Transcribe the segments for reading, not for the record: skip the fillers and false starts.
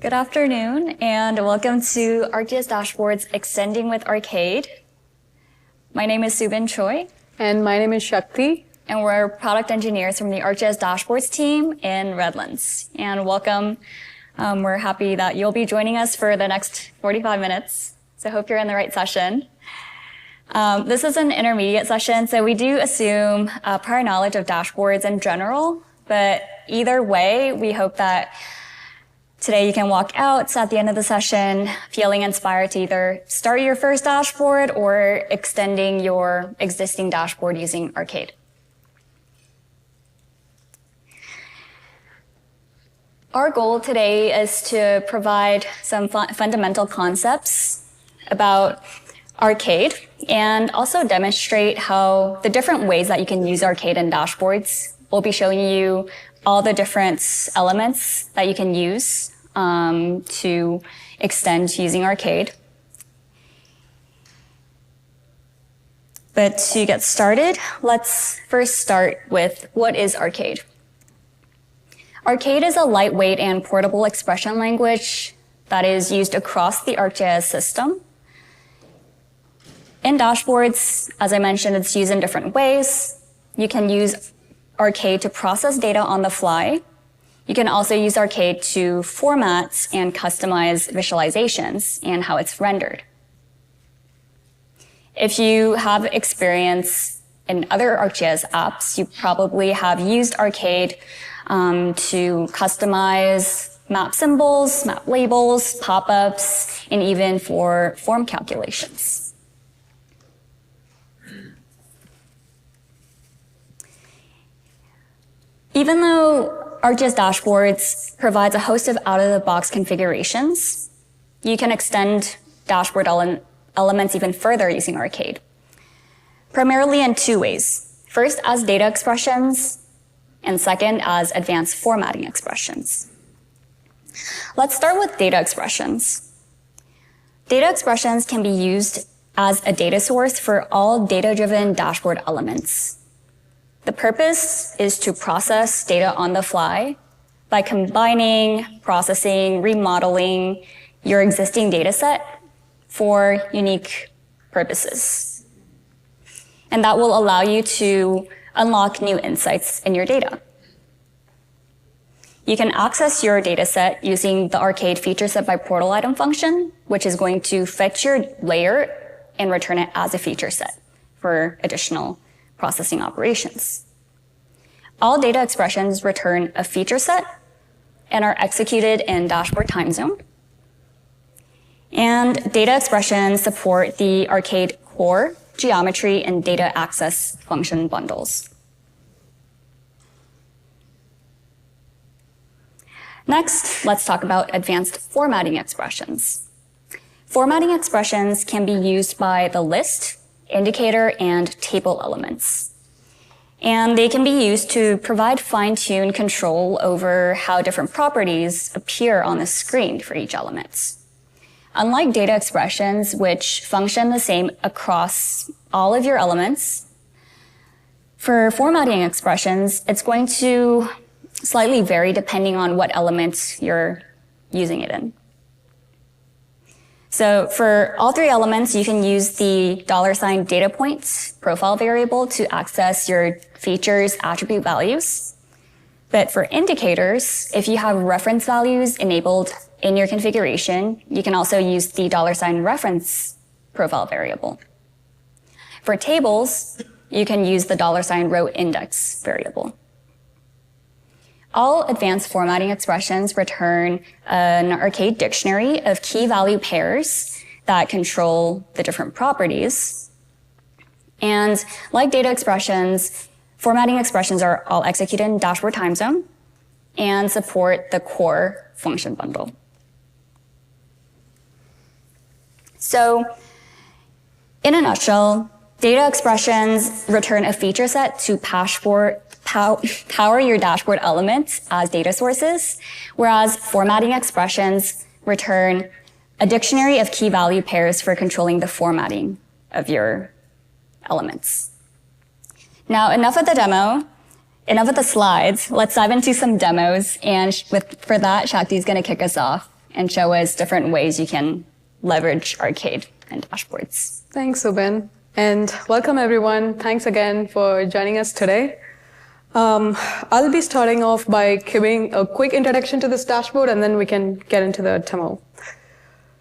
Good afternoon, and welcome to ArcGIS Dashboards Extending with Arcade. My name is Subin Choi. And my name is Shakti. And we're product engineers from the ArcGIS Dashboards team in Redlands. And welcome. We're happy that you'll be joining us for the next 45 minutes. So I hope you're in the right session. This is an intermediate session, so we do assume prior knowledge of dashboards in general. But either way, we hope that today you can walk out at the end of the session feeling inspired to either start your first dashboard or extending your existing dashboard using Arcade. Our goal today is to provide some fundamental concepts about Arcade and also demonstrate how the different ways that you can use Arcade in dashboards. We'll be showing you all the different elements that you can use to extend using Arcade. But to get started, let's first start with what is Arcade. Arcade is a lightweight and portable expression language that is used across the ArcGIS system. In dashboards, as I mentioned, it's used in different ways. You can use Arcade to process data on the fly. You can also use Arcade to format and customize visualizations and how it's rendered. If you have experience in other ArcGIS apps, you probably have used Arcade to customize map symbols, map labels, pop-ups, and even for form calculations. Even though ArcGIS Dashboards provides a host of out-of-the-box configurations, you can extend dashboard elements even further using Arcade, primarily in two ways. First, as data expressions, and second, as advanced formatting expressions. Let's start with data expressions. Data expressions can be used as a data source for all data-driven dashboard elements. The purpose is to process data on the fly by combining, processing, remodeling your existing data set for unique purposes. And that will allow you to unlock new insights in your data. You can access your data set using the Arcade feature set by portal item function, which is going to fetch your layer and return it as a feature set for additional processing operations. All data expressions return a feature set and are executed in dashboard time zone. And data expressions support the Arcade core, geometry, and data access function bundles. Next, let's talk about advanced formatting expressions. Formatting expressions can be used by the list, indicator, and table elements. And they can be used to provide fine-tuned control over how different properties appear on the screen for each element. Unlike data expressions, which function the same across all of your elements, for formatting expressions, it's going to slightly vary depending on what element you're using it in. So for all three elements, you can use the $ data points profile variable to access your features attribute values. But for indicators, if you have reference values enabled in your configuration, you can also use the $ reference profile variable. For tables, you can use the $ row index variable. All advanced formatting expressions return an Arcade dictionary of key value pairs that control the different properties. And like data expressions, formatting expressions are all executed in dashboard time zone and support the core function bundle. So in a nutshell, data expressions return a feature set to power your dashboard elements as data sources, whereas formatting expressions return a dictionary of key value pairs for controlling the formatting of your elements. Now, enough of the demo. enough of the slides. Let's dive into some demos. And for that, Shakti is going to kick us off. and show us different ways you can leverage Arcade and dashboards. Thanks, Subin. And welcome, everyone. Thanks again for joining us today. I'll be starting off by giving a quick introduction to this dashboard, and then we can get into the demo.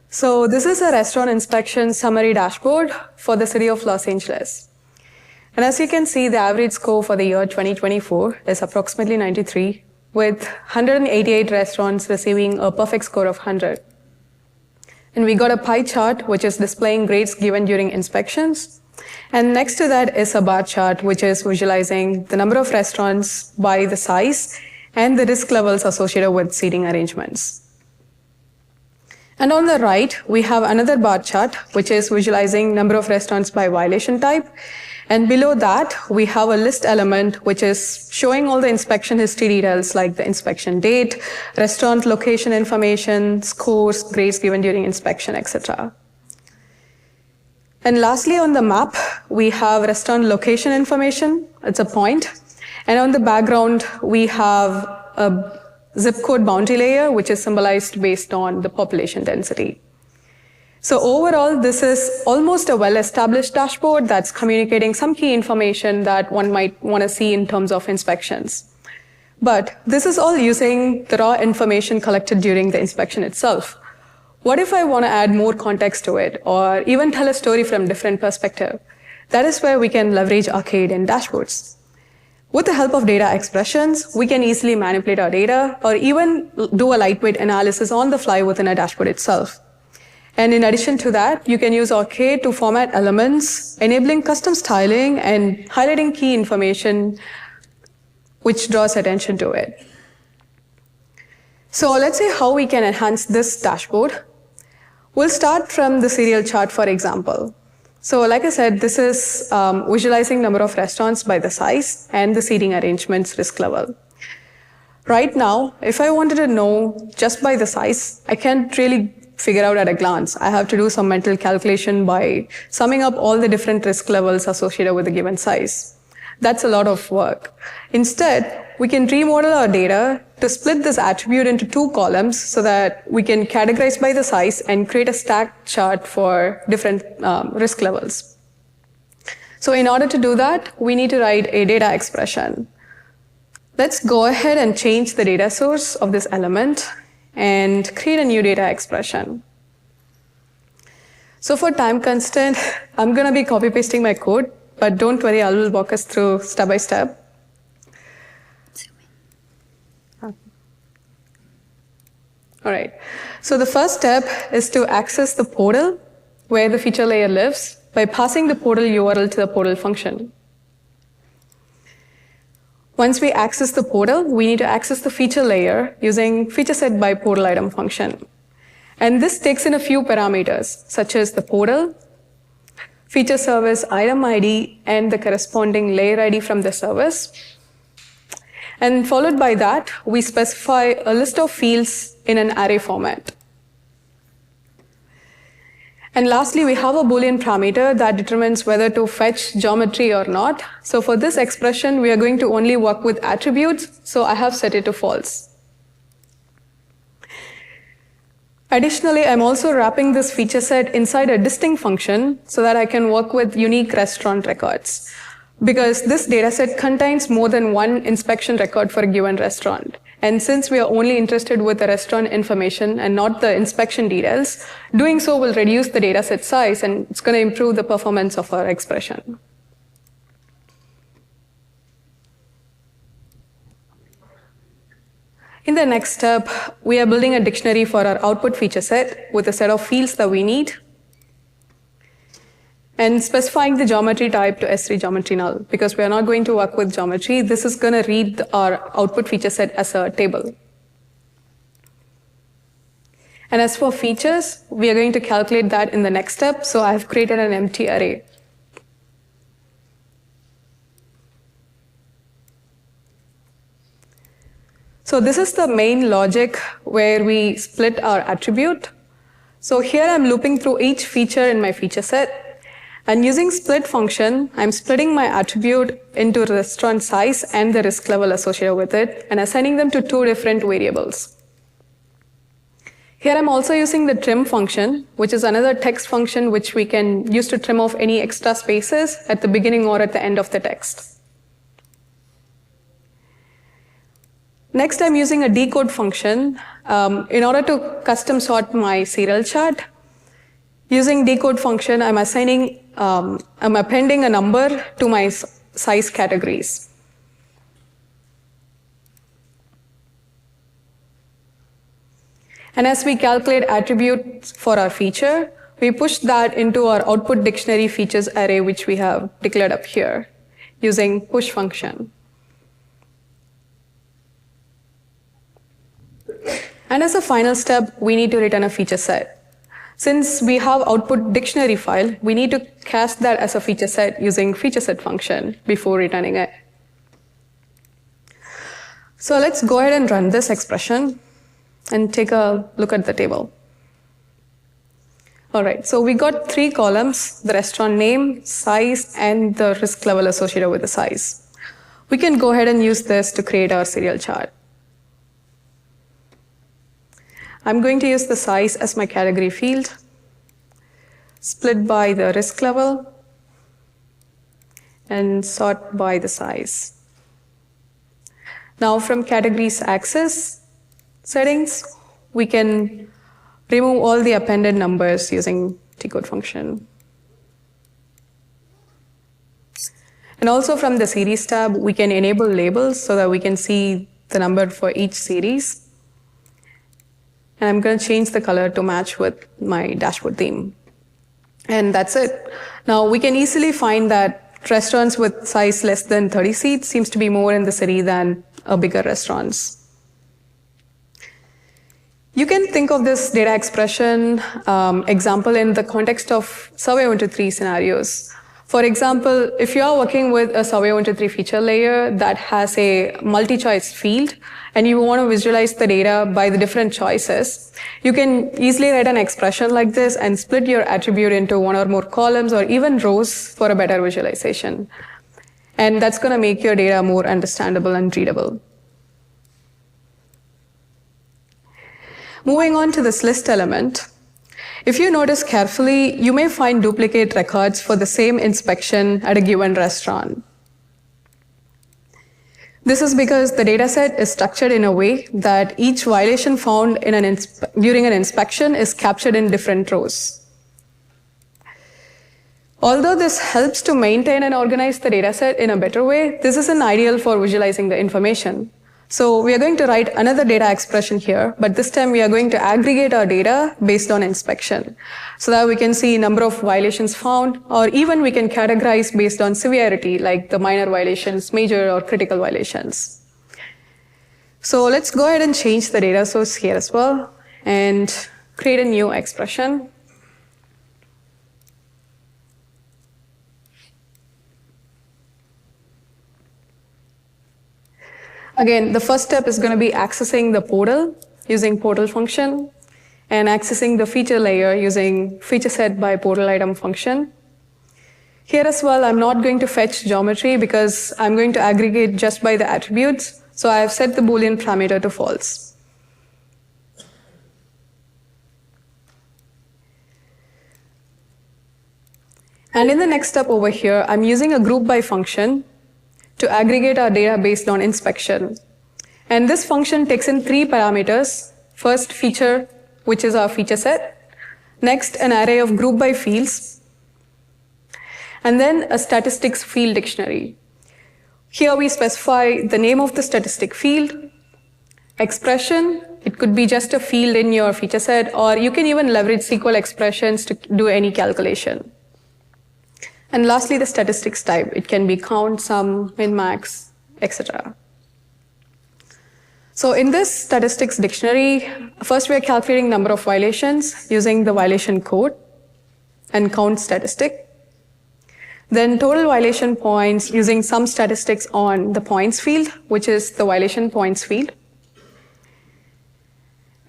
So this is a restaurant inspection summary dashboard for the city of Los Angeles. And as you can see, the average score for the year 2024 is approximately 93, with 188 restaurants receiving a perfect score of 100. And we got a pie chart, which is displaying grades given during inspections. And next to that is a bar chart, which is visualizing the number of restaurants by the size and the risk levels associated with seating arrangements. And on the right, we have another bar chart, which is visualizing number of restaurants by violation type. And below that, we have a list element, which is showing all the inspection history details like the inspection date, restaurant location information, scores, grades given during inspection, etc. And lastly, on the map, we have restaurant location information. It's a point. And on the background, we have a zip code boundary layer, which is symbolized based on the population density. So overall, this is almost a well-established dashboard that's communicating some key information that one might want to see in terms of inspections. But this is all using the raw information collected during the inspection itself. What if I want to add more context to it, or even tell a story from a different perspective? That is where we can leverage Arcade and dashboards. With the help of data expressions, we can easily manipulate our data, or even do a lightweight analysis on the fly within a dashboard itself. And in addition to that, you can use Arcade to format elements, enabling custom styling and highlighting key information which draws attention to it. So let's see how we can enhance this dashboard. We'll start from the serial chart, for example. So like I said, this is visualizing number of restaurants by the size and the seating arrangements risk level. Right now, if I wanted to know just by the size, I can't really figure out at a glance. I have to do some mental calculation by summing up all the different risk levels associated with a given size. That's a lot of work. Instead, we can remodel our data to split this attribute into two columns so that we can categorize by the size and create a stacked chart for different risk levels. So in order to do that, we need to write a data expression. Let's go ahead and change the data source of this element and create a new data expression. So for time constraint, I'm going to be copy pasting my code, but don't worry, I will walk us through step by step. All right, so the first step is to access the portal where the feature layer lives by passing the portal URL to the portal function. Once we access the portal, we need to access the feature layer using featureSetByPortalItem function. And this takes in a few parameters, such as the portal, feature service item ID, and the corresponding layer ID from the service. And followed by that, we specify a list of fields in an array format. And lastly, we have a Boolean parameter that determines whether to fetch geometry or not. So for this expression, we are going to only work with attributes, so I have set it to false. Additionally, I'm also wrapping this feature set inside a distinct function so that I can work with unique restaurant records. Because this dataset contains more than one inspection record for a given restaurant. And since we are only interested with the restaurant information and not the inspection details, doing so will reduce the dataset size and it's going to improve the performance of our expression. In the next step, we are building a dictionary for our output feature set with a set of fields that we need, and specifying the geometry type to Esri geometry null. Because we are not going to work with geometry, this is going to read our output feature set as a table. And as for features, we are going to calculate that in the next step, so I have created an empty array. So this is the main logic where we split our attribute. So here I'm looping through each feature in my feature set. And using split function, I'm splitting my attribute into restaurant size and the risk level associated with it, and assigning them to two different variables. Here I'm also using the trim function, which is another text function which we can use to trim off any extra spaces at the beginning or at the end of the text. Next, I'm using a decode function in order to custom sort my serial chart. Using decode function, I'm appending a number to my size categories. And as we calculate attributes for our feature, we push that into our output dictionary features array, which we have declared up here using push function. And as a final step, we need to return a feature set. Since we have output dictionary file, we need to cast that as a feature set using feature set function before returning it. So let's go ahead and run this expression and take a look at the table. All right, so we got 3 columns, the restaurant name, size, and the risk level associated with the size. We can go ahead and use this to create our serial chart. I'm going to use the size as my category field, split by the risk level, and sort by the size. Now from categories access settings, we can remove all the appended numbers using decode function. And also from the series tab, we can enable labels so that we can see the number for each series. And I'm going to change the color to match with my dashboard theme. And that's it. Now we can easily find that restaurants with size less than 30 seats seems to be more in the city than bigger restaurants. You can think of this data expression example in the context of survey 1-3 scenarios. For example, if you are working with a survey 1-3 feature layer that has a multi-choice field, and you want to visualize the data by the different choices, you can easily write an expression like this and split your attribute into 1 or more columns or even rows for a better visualization. And that's going to make your data more understandable and readable. Moving on to this list element, if you notice carefully, you may find duplicate records for the same inspection at a given restaurant. This is because the dataset is structured in a way that each violation found in during an inspection is captured in different rows. Although this helps to maintain and organize the dataset in a better way, this isn't ideal for visualizing the information. So we are going to write another data expression here, but this time we are going to aggregate our data based on inspection so that we can see number of violations found, or even we can categorize based on severity, like the minor violations, major or critical violations. So let's go ahead and change the data source here as well and create a new expression. Again, the first step is going to be accessing the portal using portal function and accessing the feature layer using feature set by portal item function. Here as well, I'm not going to fetch geometry because I'm going to aggregate just by the attributes. So I have set the Boolean parameter to false. And in the next step over here, I'm using a group by function to aggregate our data based on inspection. And this function takes in 3 parameters. First, feature, which is our feature set. Next, an array of group by fields. And then a statistics field dictionary. Here we specify the name of the statistic field, expression. It could be just a field in your feature set, or you can even leverage SQL expressions to do any calculation. And lastly, the statistics type. It can be count, sum, min, max, etc. So in this statistics dictionary, first we are calculating number of violations using the violation code and count statistic. Then total violation points using some statistics on the points field, which is the violation points field.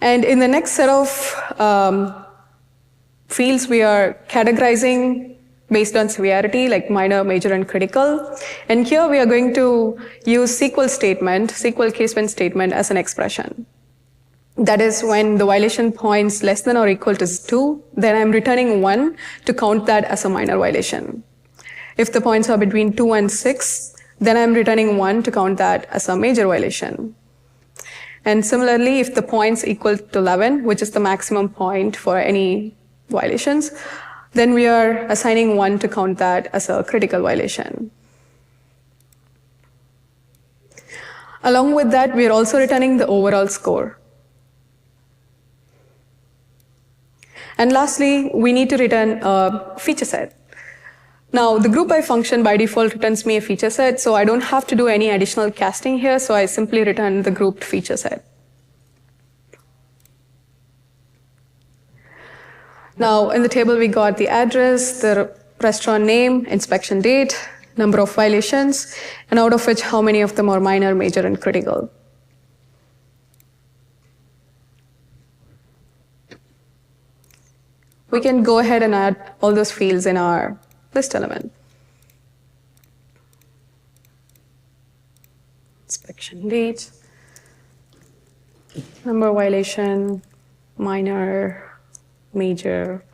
And in the next set of fields, we are categorizing based on severity, like minor, major, and critical. And here we are going to use SQL case when statement as an expression. That is when the violation points less than or equal to 2, then I'm returning 1 to count that as a minor violation. If the points are between 2 and 6, then I'm returning 1 to count that as a major violation. And similarly, if the points equal to 11, which is the maximum point for any violations, then we are assigning 1 to count that as a critical violation. Along with that, we are also returning the overall score. And lastly, we need to return a feature set. Now, the group by function by default returns me a feature set, so I don't have to do any additional casting here, so I simply return the grouped feature set. Now, in the table, we got the address, the restaurant name, inspection date, number of violations, and out of which how many of them are minor, major, and critical. We can go ahead and add all those fields in our list element. Inspection date, number violation, minor, major.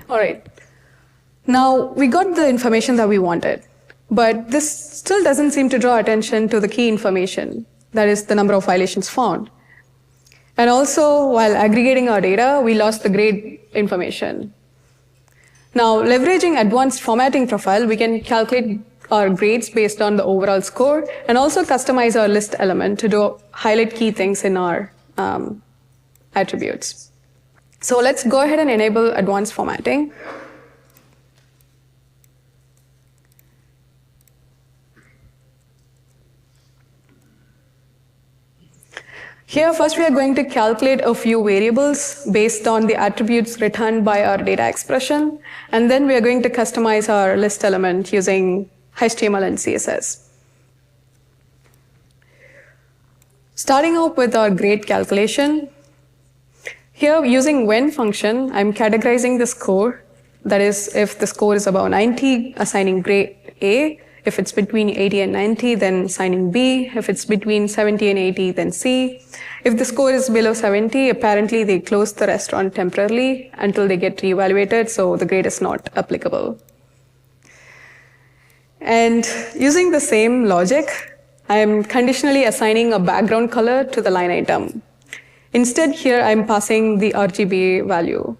All right. Now, we got the information that we wanted, but this still doesn't seem to draw attention to the key information, that is the number of violations found. And also, while aggregating our data, we lost the grade information. Now, leveraging advanced formatting profile, we can calculate our grades based on the overall score and also customize our list element to highlight key things in our attributes. So let's go ahead and enable advanced formatting. Here, first we are going to calculate a few variables based on the attributes returned by our data expression, and then we are going to customize our list element using HTML and CSS. Starting out with our grade calculation, here using when function, I'm categorizing the score. That is, if the score is above 90, assigning grade A. If it's between 80 and 90, then assigning B. If it's between 70 and 80, then C. If the score is below 70, apparently they close the restaurant temporarily until they get reevaluated, so the grade is not applicable. And using the same logic, I am conditionally assigning a background color to the line item. Instead, here I'm passing the RGBA value.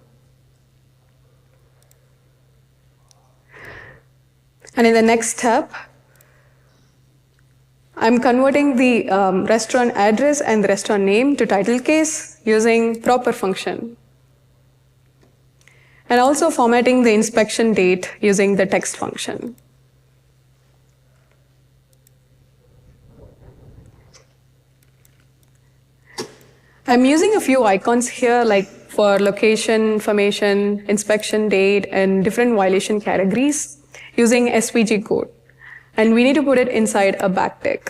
And in the next step, I'm converting the restaurant address and the restaurant name to title case using proper function. And also formatting the inspection date using the text function. I'm using a few icons here, like for location, information, inspection date, and different violation categories using SVG code. And we need to put it inside a backtick.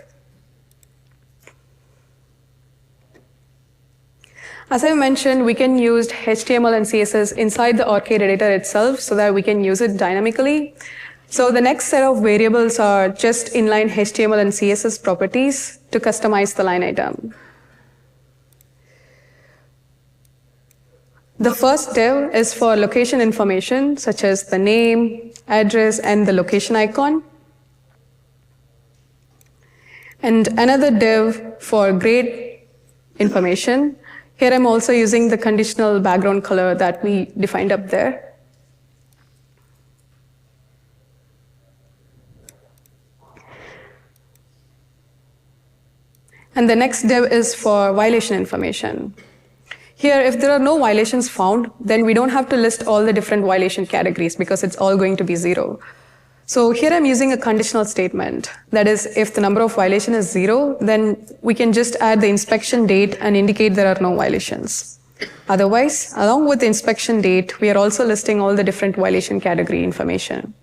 As I mentioned, we can use HTML and CSS inside the Arcade editor itself so that we can use it dynamically. So the next set of variables are just inline HTML and CSS properties to customize the line item. The first div is for location information, such as the name, address, and the location icon. And another div for grade information. Here I'm also using the conditional background color that we defined up there. And the next div is for violation information. Here, if there are no violations found, then we don't have to list all the different violation categories because it's all going to be 0. So here I'm using a conditional statement. That is, if the number of violation is 0, then we can just add the inspection date and indicate there are no violations. Otherwise, along with the inspection date, we are also listing all the different violation category information.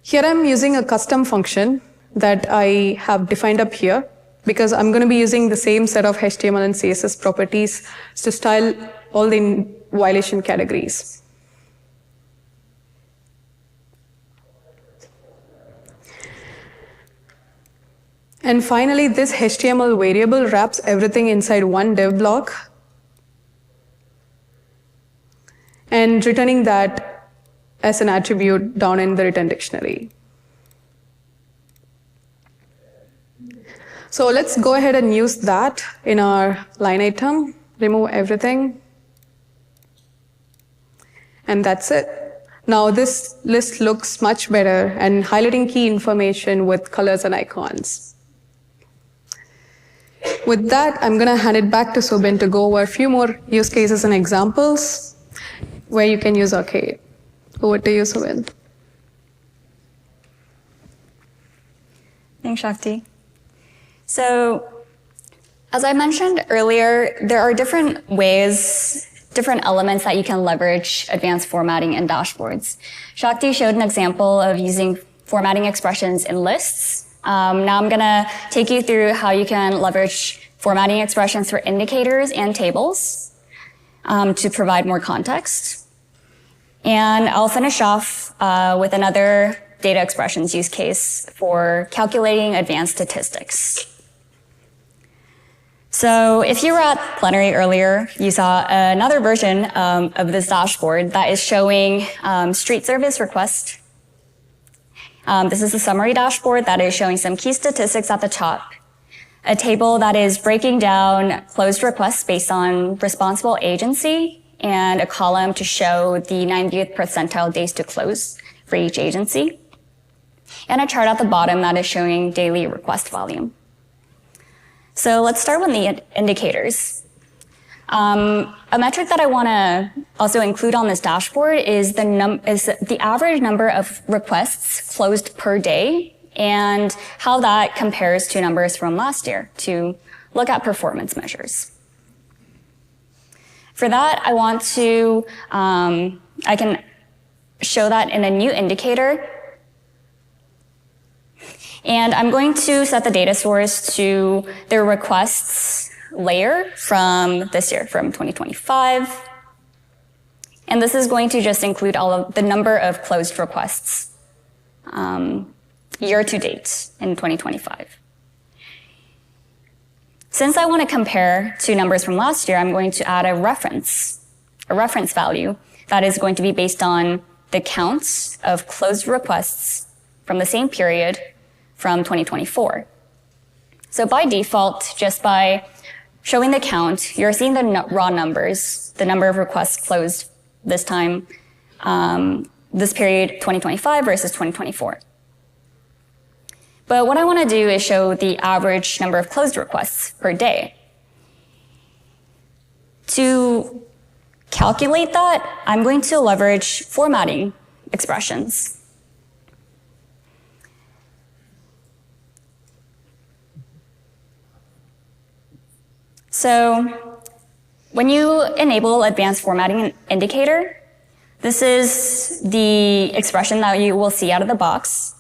Here I'm using a custom function that I have defined up here. because I'm going to be using the same set of HTML and CSS properties to style all the violation categories. And finally, this HTML variable wraps everything inside one div block and returning that as an attribute down in the return dictionary. So let's go ahead and use that in our line item, remove everything, and that's it. Now this list looks much better and highlighting key information with colors and icons. With that, I'm going to hand it back to Subin to go over a few more use cases and examples where you can use Arcade. Over to you, Subin. Thanks, Shakti. So, as I mentioned earlier, there are different ways, different elements that you can leverage advanced formatting in dashboards. Shakti showed an example of using formatting expressions in lists. Now I'm going to take you through how you can leverage formatting expressions for indicators and tables to provide more context. And I'll finish off with another data expressions use case for calculating advanced statistics. So if you were at plenary earlier, you saw another version of this dashboard that is showing street service requests. This is a summary dashboard that is showing some key statistics at the top, a table that is breaking down closed requests based on responsible agency, and a column to show the 90th percentile days to close for each agency, and a chart at the bottom that is showing daily request volume. So let's start with the indicators. A metric that I want to also include on this dashboard is the average number of requests closed per day and how that compares to numbers from last year to look at performance measures. For that, I want to, I can show that in a new indicator. And I'm going to set the data source to the requests layer from this year, from 2025. And this is going to just include all of the number of closed requests year to date in 2025. Since I want to compare to numbers from last year, I'm going to add a reference value that is going to be based on the count of closed requests from the same period from 2024. So by default, just by showing the count, you're seeing the raw numbers, the number of requests closed this time, this period 2025 versus 2024. But what I want to do is show the average number of closed requests per day. To calculate that, I'm going to leverage formatting expressions. So when you enable advanced formatting indicator, this is the expression that you will see out of the box.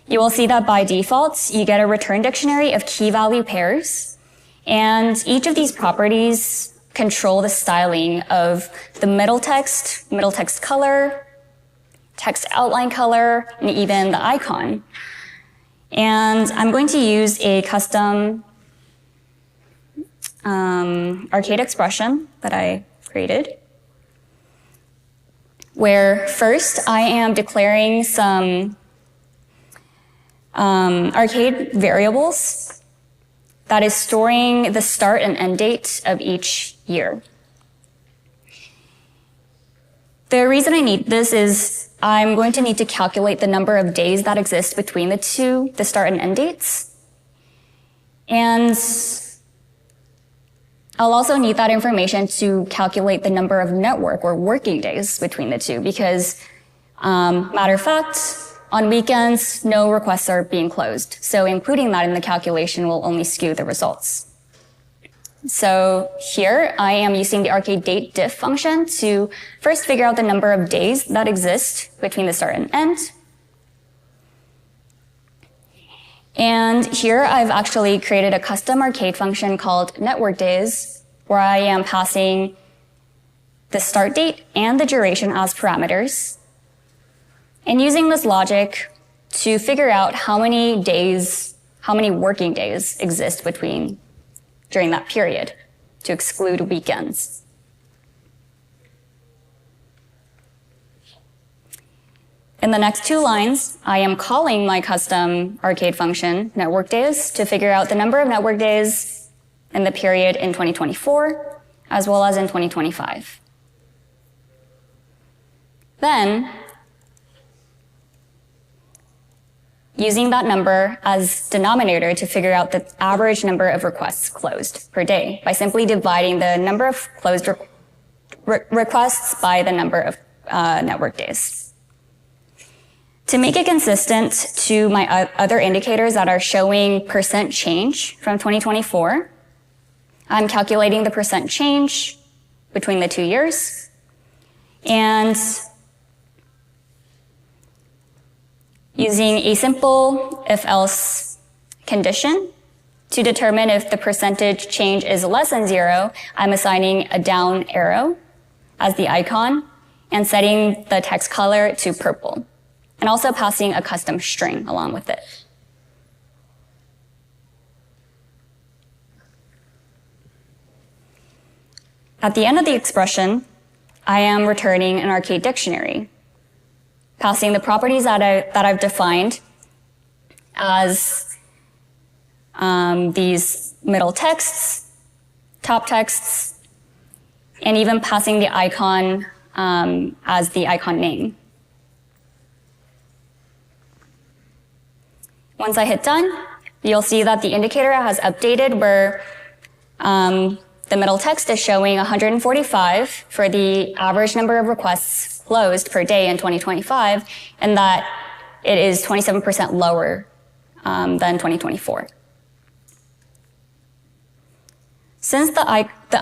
You will see that by default, you get a return dictionary of key value pairs, and each of these properties control the styling of the middle text color, text outline color, and even the icon. And I'm going to use a custom arcade expression that I created, where first I am declaring some arcade variables that is storing the start and end date of each year. The reason I need this is I'm going to need to calculate the number of days that exist between the two, the start and end dates. And I'll also need that information to calculate the number of network or working days between the two because, matter of fact, on weekends, no requests are being closed. So including that in the calculation will only skew the results. So here I am using the arcade date diff function to first figure out the number of days that exist between the start and end. And here I've actually created a custom arcade function called network days, where I am passing the start date and the duration as parameters, and using this logic to figure out how many working days exist during that period, to exclude weekends. In the next 2 lines, I am calling my custom arcade function, network days, to figure out the number of network days in the period in 2024, as well as in 2025. Then, using that number as denominator to figure out the average number of requests closed per day by simply dividing the number of closed requests by the number of network days. To make it consistent to my other indicators that are showing percent change from 2024, I'm calculating the percent change between the 2 years, and using a simple if-else condition to determine if the percentage change is less than 0, I'm assigning a down arrow as the icon and setting the text color to purple, and also passing a custom string along with it. At the end of the expression, I am returning an arcade dictionary, passing the properties that I've defined as these middle texts, top texts, and even passing the icon as the icon name. Once I hit done, you'll see that the indicator has updated where the middle text is showing 145 for the average number of requests closed per day in 2025, and that it is 27% lower than 2024. Since the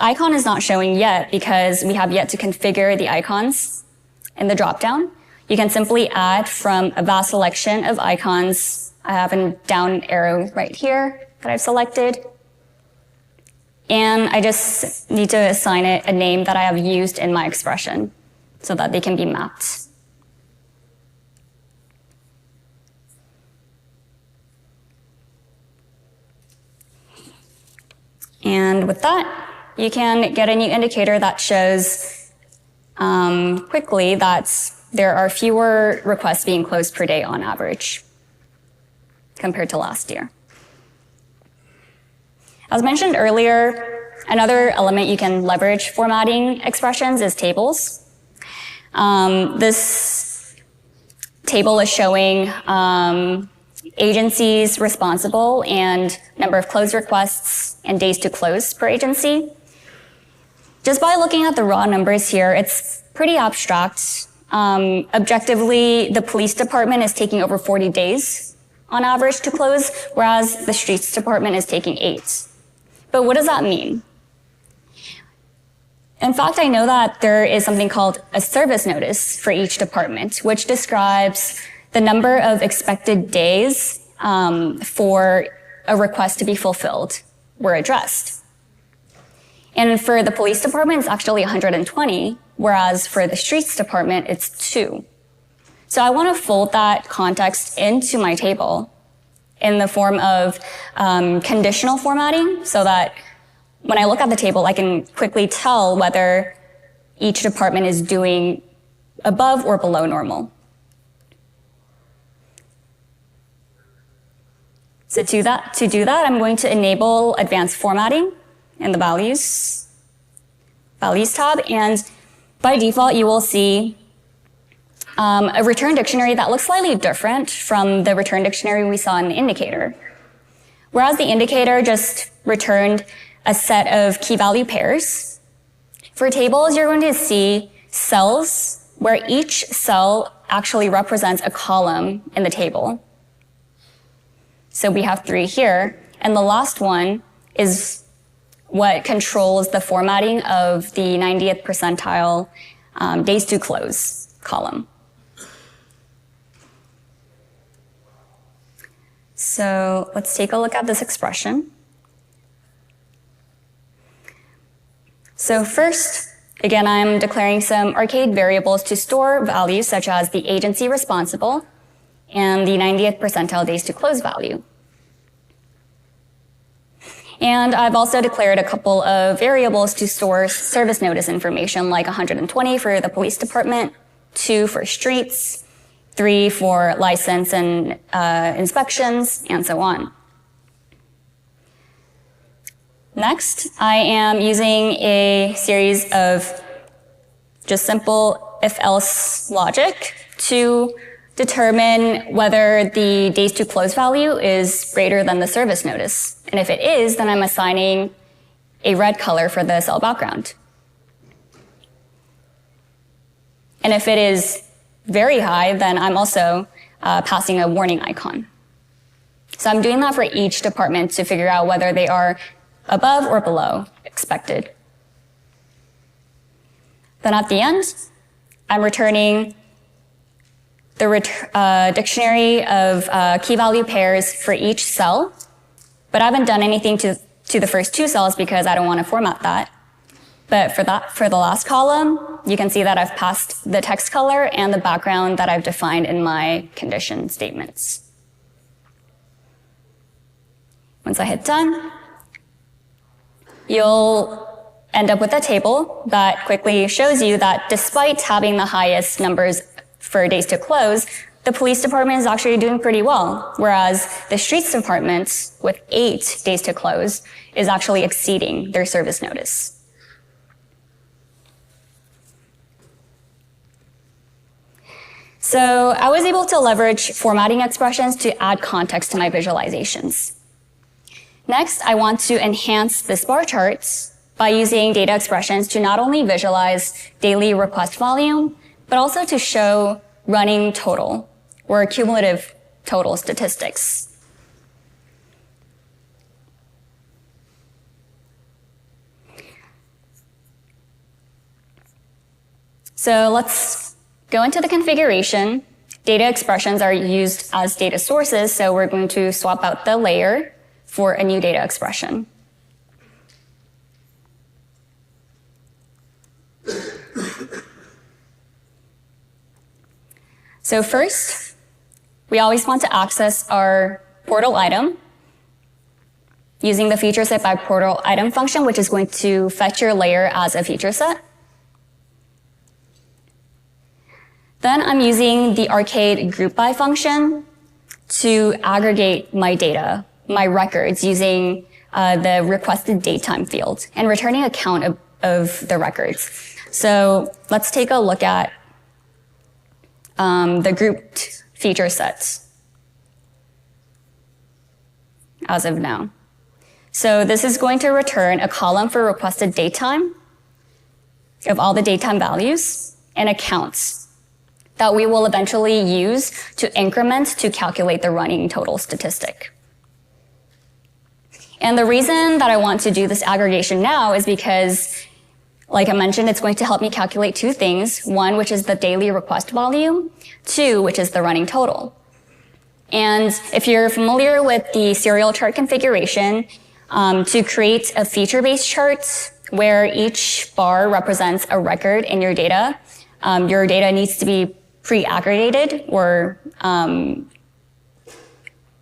icon is not showing yet because we have yet to configure the icons in the dropdown, you can simply add from a vast selection of icons. I have a down arrow right here that I've selected. And I just need to assign it a name that I have used in my expression so that they can be mapped. And with that, you can get a new indicator that shows quickly that there are fewer requests being closed per day on average compared to last year. As mentioned earlier, another element you can leverage formatting expressions is tables. This table is showing agencies responsible and number of closed requests and days to close per agency. Just by looking at the raw numbers here, it's pretty abstract. Objectively, the police department is taking over 40 days on average to close, whereas the streets department is taking 8. But what does that mean? In fact, I know that there is something called a service notice for each department, which describes the number of expected days for a request to be fulfilled were addressed. And for the police department, it's actually 120, whereas for the streets department, it's 2. So I want to fold that context into my table in the form of conditional formatting so that when I look at the table, I can quickly tell whether each department is doing above or below normal. So to do that, I'm going to enable advanced formatting in the values tab, and by default, you will see a return dictionary that looks slightly different from the return dictionary we saw in the indicator. Whereas the indicator just returned a set of key value pairs, for tables, you're going to see cells where each cell actually represents a column in the table. So we have 3 here, and the last one is what controls the formatting of the 90th percentile days to close column. So let's take a look at this expression. So first, again, I'm declaring some arcade variables to store values such as the agency responsible and the 90th percentile days to close value. And I've also declared a couple of variables to store service notice information, like 120 for the police department, 2 for streets, 3 for license and inspections, and so on. Next, I am using a series of just simple if-else logic to determine whether the days to close value is greater than the service notice. And if it is, then I'm assigning a red color for the cell background. And if it is very high, then I'm also passing a warning icon. So I'm doing that for each department to figure out whether they are above or below expected. Then at the end, I'm returning the dictionary of key value pairs for each cell, but I haven't done anything to the first 2 cells because I don't want to format that. But for the last column, you can see that I've passed the text color and the background that I've defined in my condition statements. Once I hit done, you'll end up with a table that quickly shows you that despite having the highest numbers for days to close, the police department is actually doing pretty well, whereas the streets department with 8 days to close is actually exceeding their service notice. So I was able to leverage formatting expressions to add context to my visualizations. Next, I want to enhance this bar chart by using data expressions to not only visualize daily request volume, but also to show running total or cumulative total statistics. So let's go into the configuration. Data expressions are used as data sources, so we're going to swap out the layer for a new data expression. So first, we always want to access our portal item using the feature set by portal item function, which is going to fetch your layer as a feature set. Then I'm using the arcade group by function to aggregate my data, my records, using the requested datetime field and returning a count of the records. So let's take a look at the grouped feature sets as of now. So this is going to return a column for requested datetime of all the datetime values and a count that we will eventually use to increment to calculate the running total statistic. And the reason that I want to do this aggregation now is because, like I mentioned, it's going to help me calculate 2 things. 1, which is the daily request volume. 2, which is the running total. And if you're familiar with the serial chart configuration, to create a feature-based chart where each bar represents a record in your data needs to be pre-aggregated or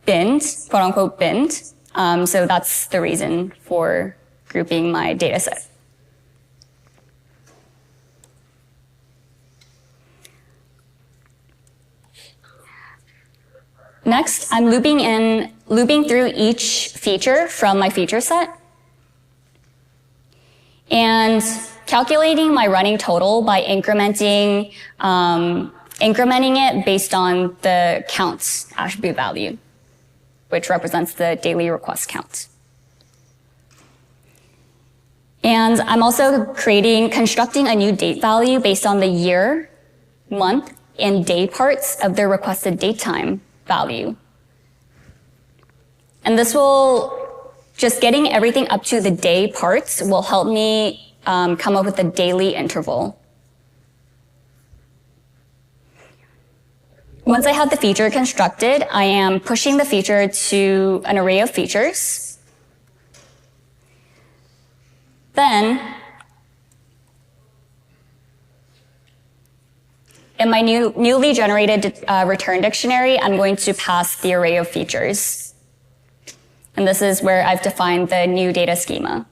binned, quote-unquote binned. So that's the reason for grouping my data set. Next, I'm looping through each feature from my feature set and calculating my running total by incrementing it based on the count attribute value, which represents the daily request count. And I'm also constructing a new date value based on the year, month, and day parts of the requested datetime value. And this will, just getting everything up to the day parts will help me come up with a daily interval. Once I have the feature constructed, I am pushing the feature to an array of features. Then, in my newly generated return dictionary, I'm going to pass the array of features. And this is where I've defined the new data schema.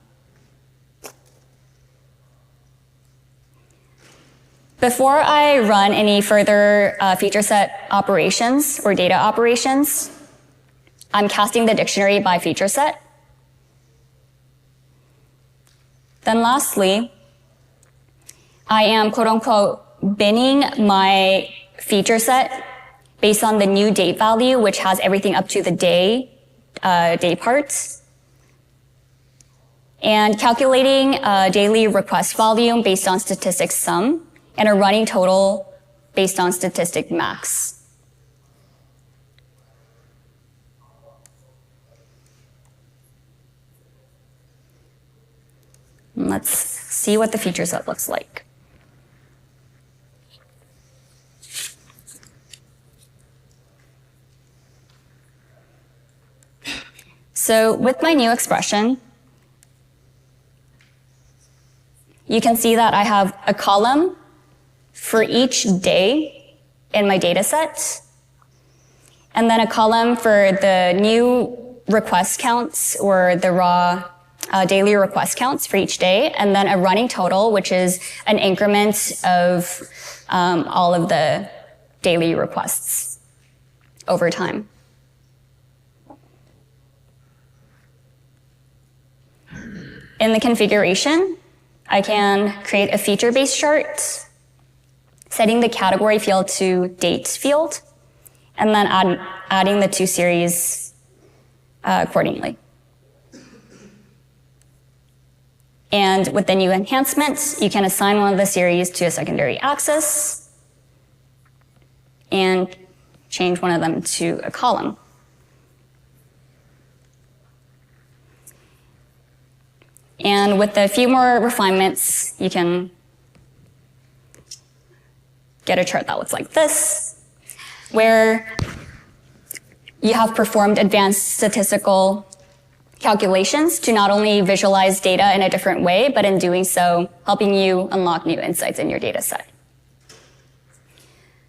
Before I run any further feature set operations or data operations, I'm casting the dictionary by feature set. Then lastly, I am quote unquote binning my feature set based on the new date value, which has everything up to the day parts, and calculating a daily request volume based on statistic sum, and a running total based on statistic max. And let's see what the feature set looks like. So with my new expression, you can see that I have a column for each day in my data set, and then a column for the new request counts or the raw daily request counts for each day, and then a running total, which is an increment of all of the daily requests over time. In the configuration, I can create a feature-based chart, setting the category field to date field, and then adding the two series accordingly. And with the new enhancements, you can assign one of the series to a secondary axis and change one of them to a column. And with a few more refinements, you can get a chart that looks like this, where you have performed advanced statistical calculations to not only visualize data in a different way, but in doing so, helping you unlock new insights in your data set.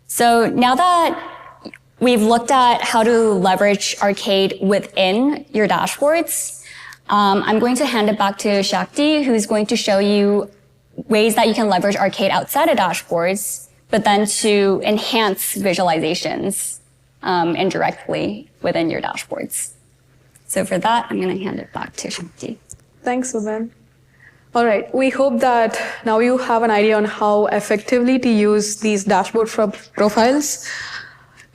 So now that we've looked at how to leverage Arcade within your dashboards, I'm going to hand it back to Shakti, who's going to show you ways that you can leverage Arcade outside of dashboards, but then to enhance visualizations indirectly within your dashboards. So for that, I'm going to hand it back to Shakti. Thanks, Ruben. All right, we hope that now you have an idea on how effectively to use these dashboard profiles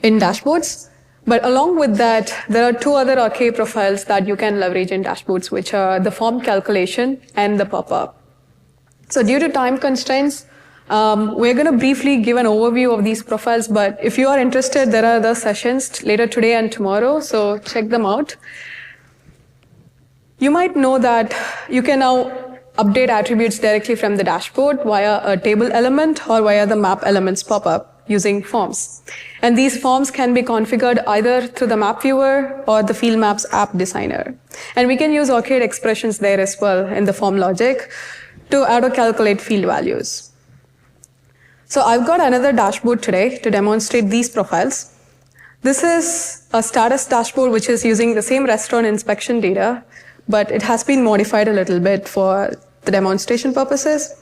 in dashboards. But along with that, there are two other Arcade profiles that you can leverage in dashboards, which are the form calculation and the pop-up. So due to time constraints, we're going to briefly give an overview of these profiles, but if you are interested, there are other sessions later today and tomorrow, so check them out. You might know that you can now update attributes directly from the dashboard via a table element or via the map elements pop-up using forms. And these forms can be configured either through the map viewer or the field maps app designer. And we can use Arcade expressions there as well in the form logic to auto-calculate field values. So I've got another dashboard today to demonstrate these profiles. This is a status dashboard which is using the same restaurant inspection data, but it has been modified a little bit for the demonstration purposes.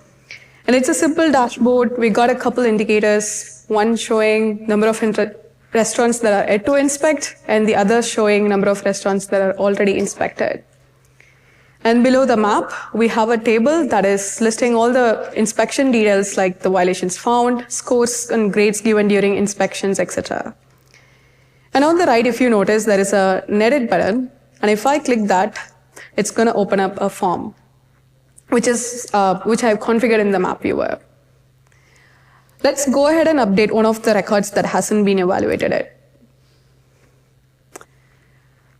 And it's a simple dashboard. We got a couple indicators, one showing number of restaurants that are yet to inspect, and the other showing number of restaurants that are already inspected. And below the map, we have a table that is listing all the inspection details like the violations found, scores and grades given during inspections, etc. And on the right, if you notice, there is a edit button. And if I click that, it's going to open up a form, which I've configured in the map viewer. Let's go ahead and update one of the records that hasn't been evaluated yet.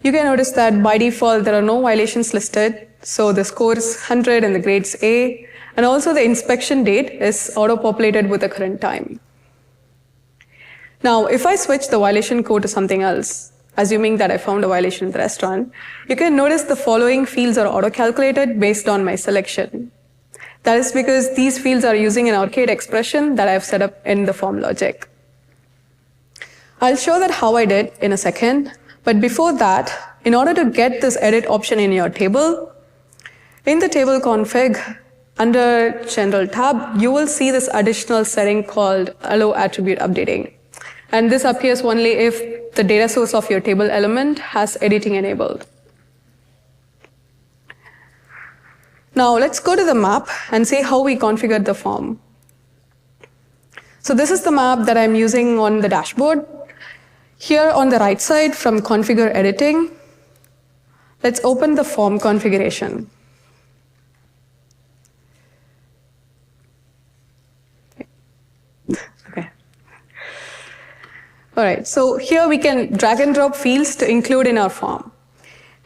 You can notice that by default, there are no violations listed. So the score is 100 and the grade's A. And also the inspection date is auto-populated with the current time. Now, if I switch the violation code to something else, assuming that I found a violation in the restaurant, you can notice the following fields are auto-calculated based on my selection. That is because these fields are using an arcade expression that I've set up in the form logic. I'll show that how I did in a second, but before that, in order to get this edit option in your table, in the table config, under General tab, you will see this additional setting called Allow Attribute Updating. And this appears only if the data source of your table element has editing enabled. Now let's go to the map and see how we configured the form. So this is the map that I'm using on the dashboard. Here on the right side from Configure Editing, let's open the form configuration. Okay. All right, so here we can drag and drop fields to include in our form.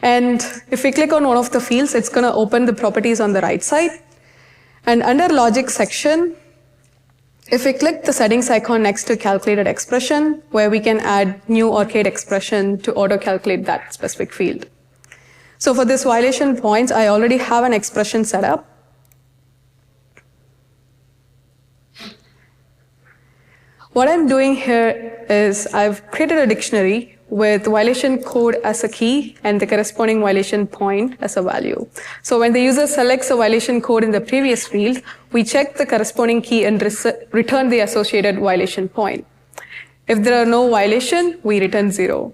And if we click on one of the fields, it's going to open the properties on the right side. And under Logic section, if we click the settings icon next to calculated expression, where we can add new arcade expression to auto-calculate that specific field. So for this violation points, I already have an expression set up. What I'm doing here is I've created a dictionary with violation code as a key and the corresponding violation point as a value. So when the user selects a violation code in the previous field, we check the corresponding key and return the associated violation point. If there are no violation, we return 0.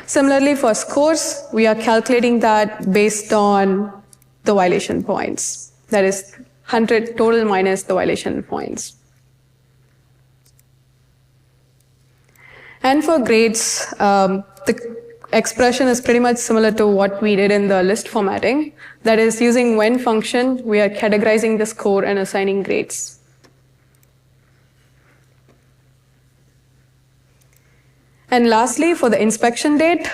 Similarly, for scores, we are calculating that based on the violation points. That is 100 total minus the violation points. And for grades, the expression is pretty much similar to what we did in the list formatting. That is, using when function, we are categorizing the score and assigning grades. And lastly, for the inspection date,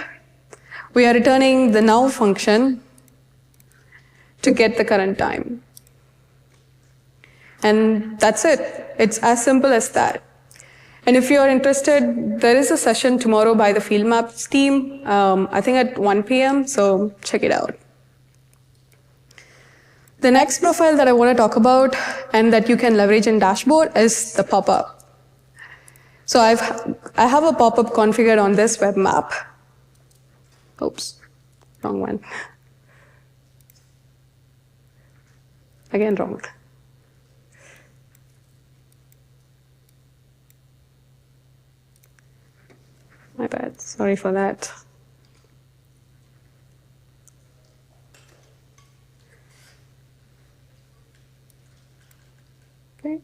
we are returning the now function to get the current time. And that's it. It's as simple as that. And if you're interested, there is a session tomorrow by the Field Maps team, I think at 1 p.m., so check it out. The next profile that I want to talk about and that you can leverage in dashboard is the pop-up. So I have a pop-up configured on this web map. Oops, wrong one. Again, wrong. My bad, sorry for that. Okay,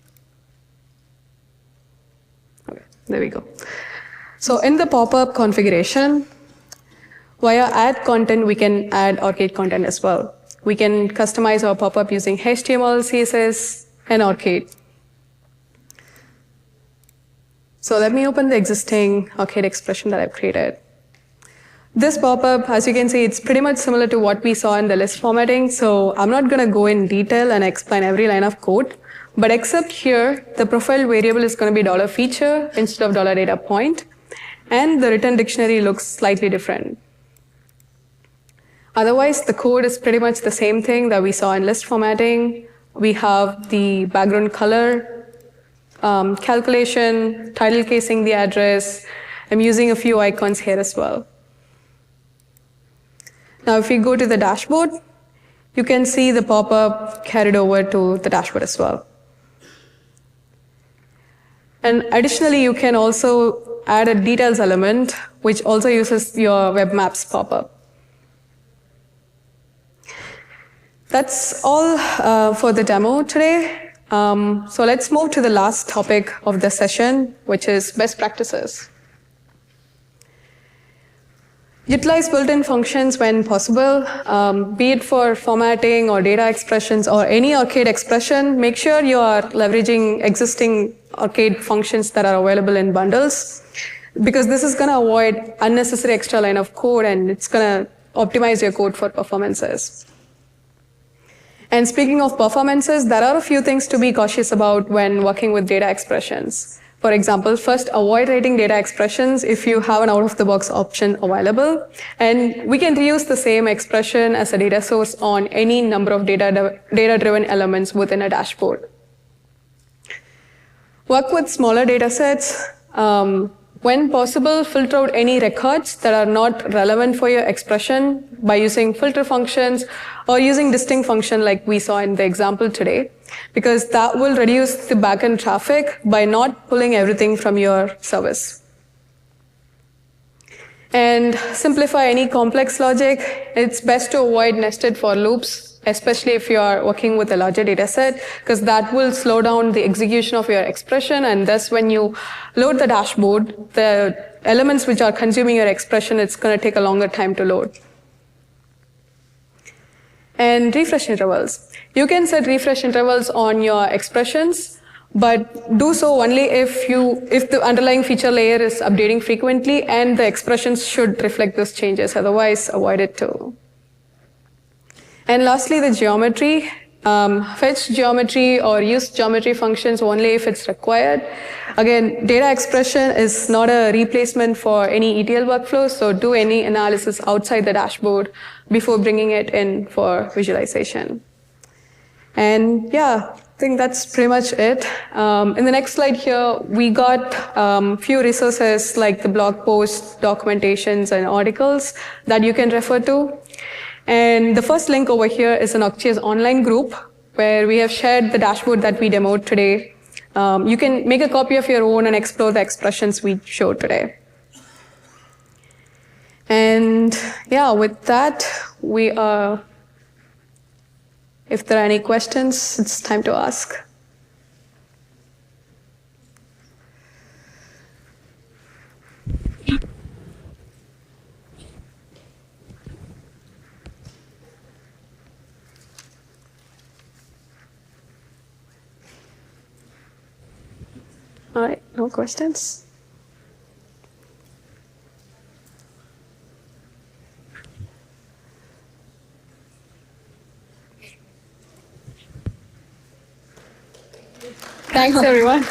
there we go. So in the pop-up configuration, via add content, we can add arcade content as well. We can customize our pop-up using HTML, CSS, and arcade. So let me open the existing arcade expression that I've created. This pop-up, as you can see, it's pretty much similar to what we saw in the list formatting, so I'm not going to go in detail and explain every line of code, but except here, the profile variable is going to be $feature instead of $data point, and the return dictionary looks slightly different. Otherwise, the code is pretty much the same thing that we saw in list formatting. We have the background color, calculation, title casing the address. I'm using a few icons here as well. Now, if we go to the dashboard, you can see the pop-up carried over to the dashboard as well. And additionally, you can also add a details element, which also uses your web maps pop-up. That's all for the demo today. So let's move to the last topic of the session, which is best practices. Utilize built-in functions when possible, be it for formatting or data expressions or any arcade expression. Make sure you are leveraging existing arcade functions that are available in bundles, because this is going to avoid unnecessary extra line of code and it's going to optimize your code for performances. And speaking of performances, there are a few things to be cautious about when working with data expressions. For example, first, avoid writing data expressions if you have an out-of-the-box option available. And we can reuse the same expression as a data source on any number of data-driven elements within a dashboard. Work with smaller data sets. When possible, filter out any records that are not relevant for your expression by using filter functions or using distinct function like we saw in the example today, because that will reduce the backend traffic by not pulling everything from your service. And simplify any complex logic. It's best to avoid nested for loops, especially if you are working with a larger data set, because that will slow down the execution of your expression, and thus when you load the dashboard, the elements which are consuming your expression, it's going to take a longer time to load. And refresh intervals. You can set refresh intervals on your expressions, but do so only if the underlying feature layer is updating frequently and the expressions should reflect those changes, otherwise avoid it too. And lastly, the geometry. Fetch geometry or use geometry functions only if it's required. Again, data expression is not a replacement for any ETL workflow, so do any analysis outside the dashboard before bringing it in for visualization. And yeah, I think that's pretty much it. In the next slide here, we got few resources like the blog posts, documentations, and articles that you can refer to. And the first link over here is an ArcGIS online group where we have shared the dashboard that we demoed today. You can make a copy of your own and explore the expressions we showed today. And yeah, with that, if there are any questions, it's time to ask. All right, no questions? Thanks, everyone.